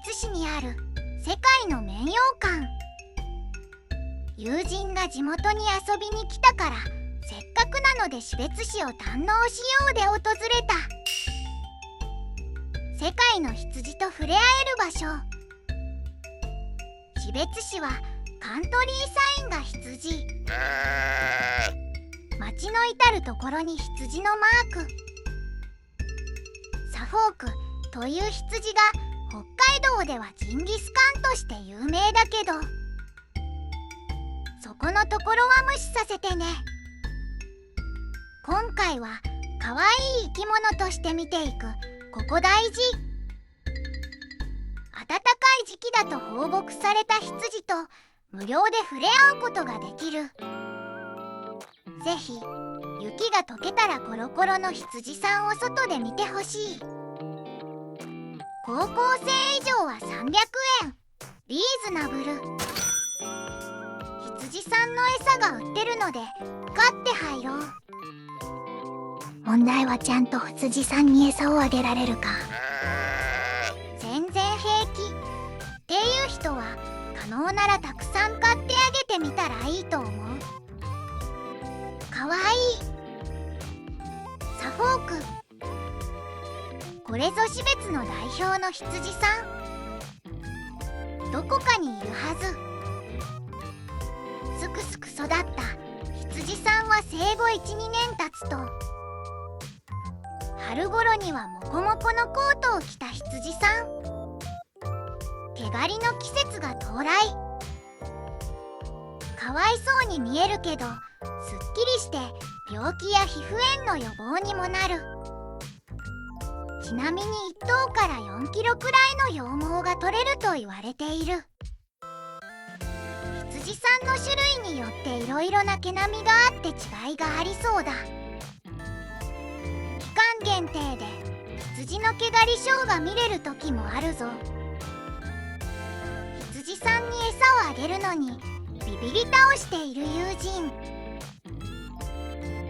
別市にある世界の綿羊館。友人が地元に遊びに来たから、せっかくなので士別市を堪能しようで訪れた。世界の羊と触れ合える場所。士別市はカントリーサインが羊。街の至るところに羊のマーク。サフォークという羊が北海道ではジンギスカンとして有名だけど、そこのところは無視させてね。今回は可愛い生き物として見ていく。ここ大事。暖かい時期だと放牧された羊と無料で触れ合うことができる。ぜひ雪が溶けたらコロコロの羊さんを外で見てほしい。高校生以上は300円。リーズナブル。羊さんの餌が売ってるので買って入ろう。問題はちゃんと羊さんに餌をあげられるか。全然平気っていう人は可能ならたくさん買ってあげてみたらいいと思う。かわいい。サフォーク。これぞ士別の代表の羊さん。どこかにいるはず。すくすく育った羊さんは生後 1,2 年経つと、春頃にはモコモコのコートを着た羊さん。毛刈りの季節が到来。かわいそうに見えるけど、すっきりして病気や皮膚炎の予防にもなる。ちなみに1頭から4キロくらいの羊毛が取れると言われている。羊さんの種類によっていろいろな毛並みがあって違いがありそうだ。期間限定で羊の毛刈りショーが見れる時もあるぞ。羊さんに餌をあげるのにビビり倒している友人。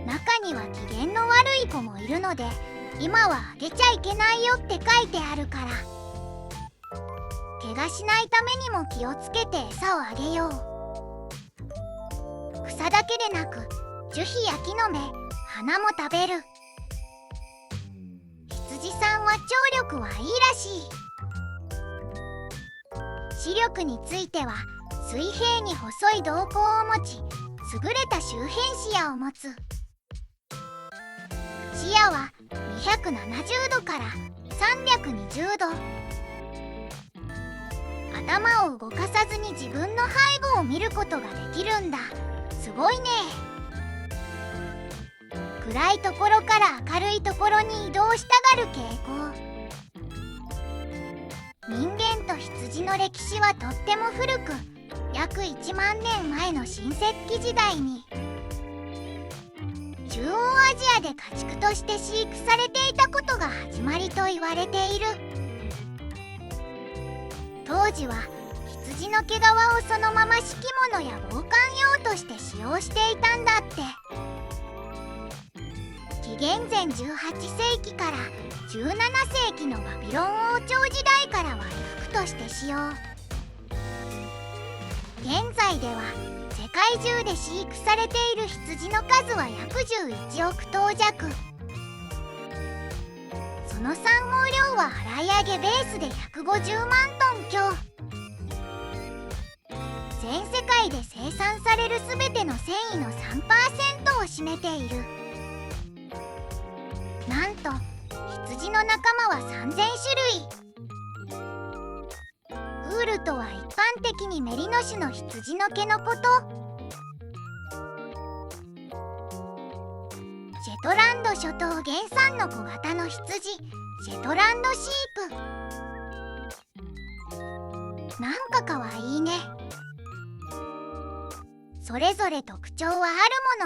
中には機嫌の悪い子もいるので、今はあげちゃいけないよって書いてあるから、怪我しないためにも気をつけて餌をあげよう。草だけでなく樹皮や木の芽、花も食べる。羊さんは聴力はいいらしい。視力については水平に細い瞳孔を持ち、優れた周辺視野を持つ。視野は270度から320度。頭を動かさずに自分の背後を見ることができるんだ。すごいね。暗いところから明るいところに移動したがる傾向。人間と羊の歴史はとっても古く、約1万年前の新石器時代に中央アジアで家畜として飼育されていたことが始まりと言われている。当時は羊の毛皮をそのまま敷物や防寒用として使用していたんだって。紀元前18世紀から17世紀のバビロン王朝時代からは衣服として使用。現在では世界中で飼育されている羊の数は約11億頭弱。その産毛量は洗い上げベースで150万トン強。全世界で生産されるすべての繊維の 3% を占めている。なんと羊の仲間は3000種類。ウールとは一般的にメリノ種の羊の毛のこと。シェトランド諸島原産の小型の羊、シェトランドシープ。なんかかわいいね。それぞれ特徴はあ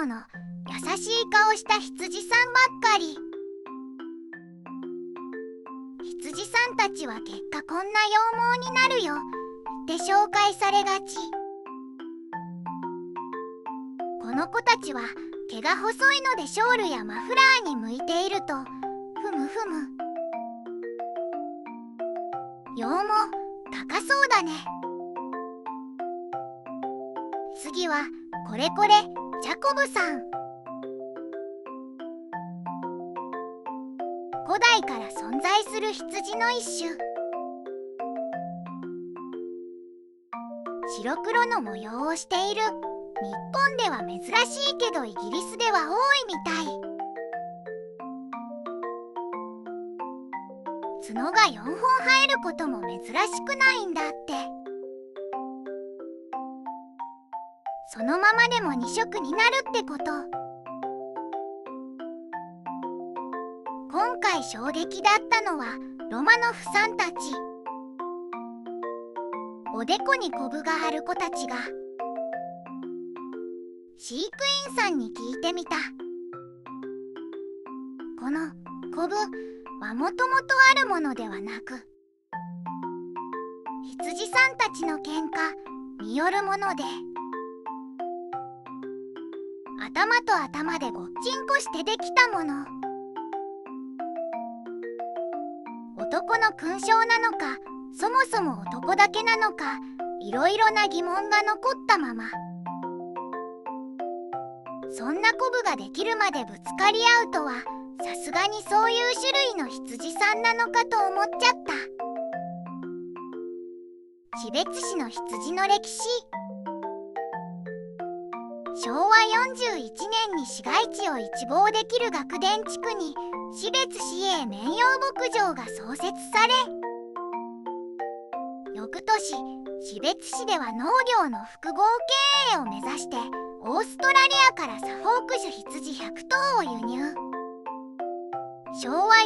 るものの、優しい顔した羊さんばっかり。羊さんたちは結果こんな羊毛になるよって紹介されがち。この子たちは毛が細いのでショールやマフラーに向いているとふむふむ。羊毛高そうだね。次はこれこれジャコブさん。古代から存在する羊の一種。白黒の模様をしている。日本では珍しいけどイギリスでは多いみたい。角が4本生えることも珍しくないんだって。そのままでも2色になるってこと。今回衝撃だったのはロマノフさんたち。おでこにコブがある子たちが。飼育員さんに聞いてみた。このコブはもともとあるものではなく、羊さんたちの喧嘩によるもので、頭と頭でごっちんこしてできたもの。男の勲章なのか、そもそも男だけなのか、いろいろな疑問が残ったまま。そんなコブができるまでぶつかり合うとは、さすがにそういう種類の羊さんなのかと思っちゃった。士別市の羊の歴史。昭和41年に市街地を一望できる学田地区に士別市営綿羊牧場が創設され、翌年士別市では農業の複合経営を目指してオーストラリアからサフォーク種羊100頭を輸入。昭和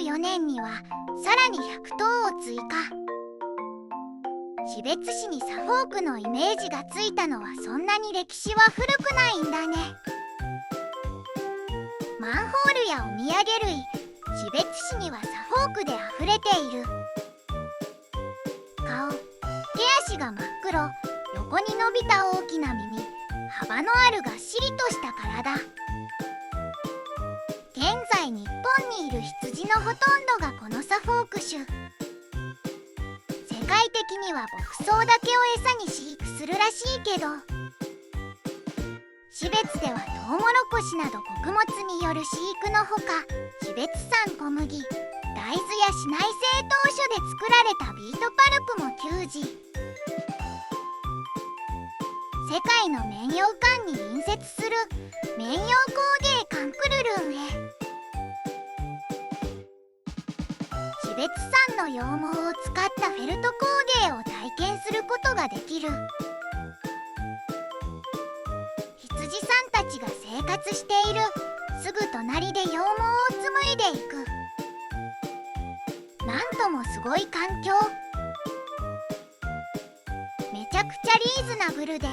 44年にはさらに100頭を追加。士別市にサフォークのイメージがついたのはそんなに歴史は古くないんだね。マンホールやお土産類、士別市にはサフォークであふれている。顔、手足が真っ黒、横に伸びた大きな耳、幅のあるがっしりとした体。現在日本にいる羊のほとんどがこのサフォーク種。世界的には牧草だけを餌に飼育するらしいけど、士別ではトウモロコシなど穀物による飼育のほか、士別産小麦、大豆や市内製糖所で作られたビートパルプも給仕。世界の綿羊館に隣接する綿羊工芸館クルルンへ。士別産の羊毛を使ったフェルト工芸を体験することができる。羊さんたちが生活しているすぐ隣で羊毛を紡いでいく。なんともすごい環境。めちゃくちゃリーズナブルで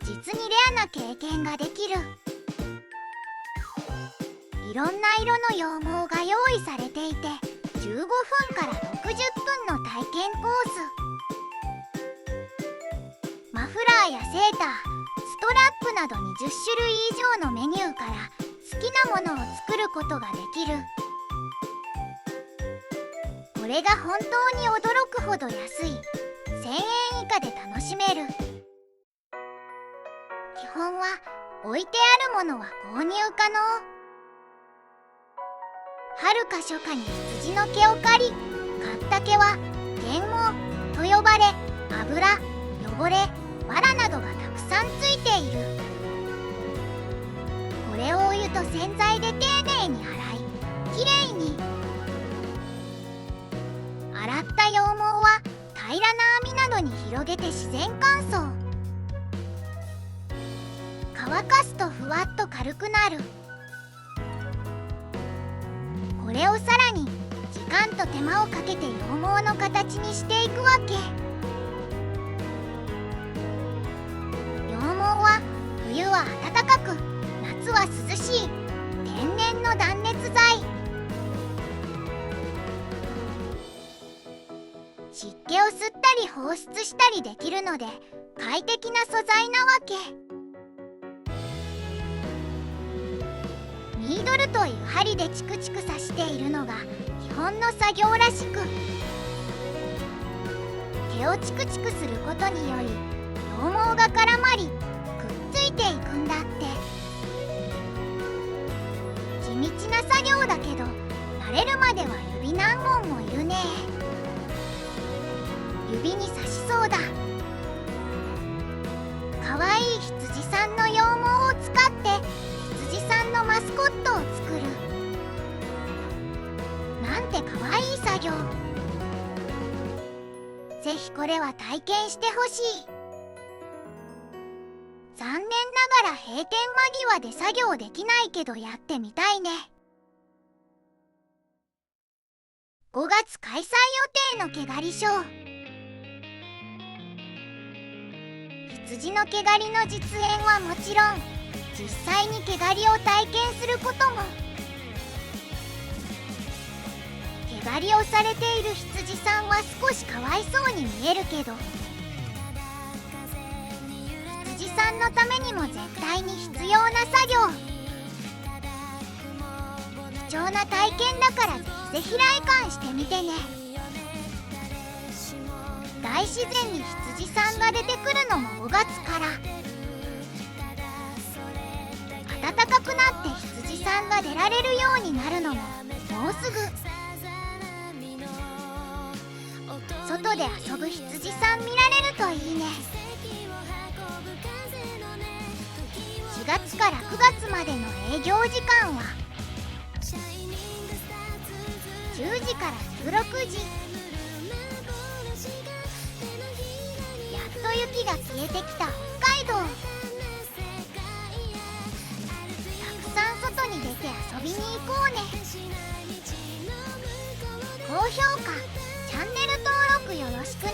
実にレアな経験ができる。いろんな色の羊毛が用意されていて、15分から60分の体験コース。マフラーやセーター、ストラップなど20種類以上のメニューから好きなものを作ることができる。これが本当に驚くほど安い1000円以下で楽しめる。基本は置いてあるものは購入可能。春か初夏に羊の毛を刈り、刈った毛は原毛と呼ばれ、油、汚れ、藁などがたくさんついている。これをお湯と洗剤で丁寧に洗い、きれいに。洗った羊毛は平らな網などに広げて自然乾燥。乾かすとふわっと軽くなる。これをさらに時間と手間をかけて羊毛の形にしていくわけ。羊毛は冬は暖かく、夏は涼しい天然の断熱材。湿気を吸ったり放出したりできるので快適な素材なわけ。ニードルという針でチクチク刺しているのが基本の作業らしく、毛をチクチクすることにより羊毛が絡まりくっついていくんだって。地道な作業だけど慣れるまでは指何本もいるね。指に刺しそうだ。かわいい羊さんの羊毛を使って羊さんのマスコットを作るなんてかわいい作業。ぜひこれは体験してほしい。残念ながら閉店間際で作業できないけどやってみたいね。5月開催予定の毛刈りショー。羊の毛刈りの実演はもちろん、実際に毛刈りを体験することも。毛刈りをされている羊さんは少しかわいそうに見えるけど、羊さんのためにも絶対に必要な作業。貴重な体験だからぜひぜひ来館してみてね。大自然に羊さんが出てくるのも5月から。暖かくなって羊さんが出られるようになるのももうすぐ。外で遊ぶ羊さん見られるといいね。4月から9月までの営業時間は10時から16時。やっと雪が消えてきた北海道。たくさん外に出て遊びに行こうね。高評価、チャンネル登録よろしくね。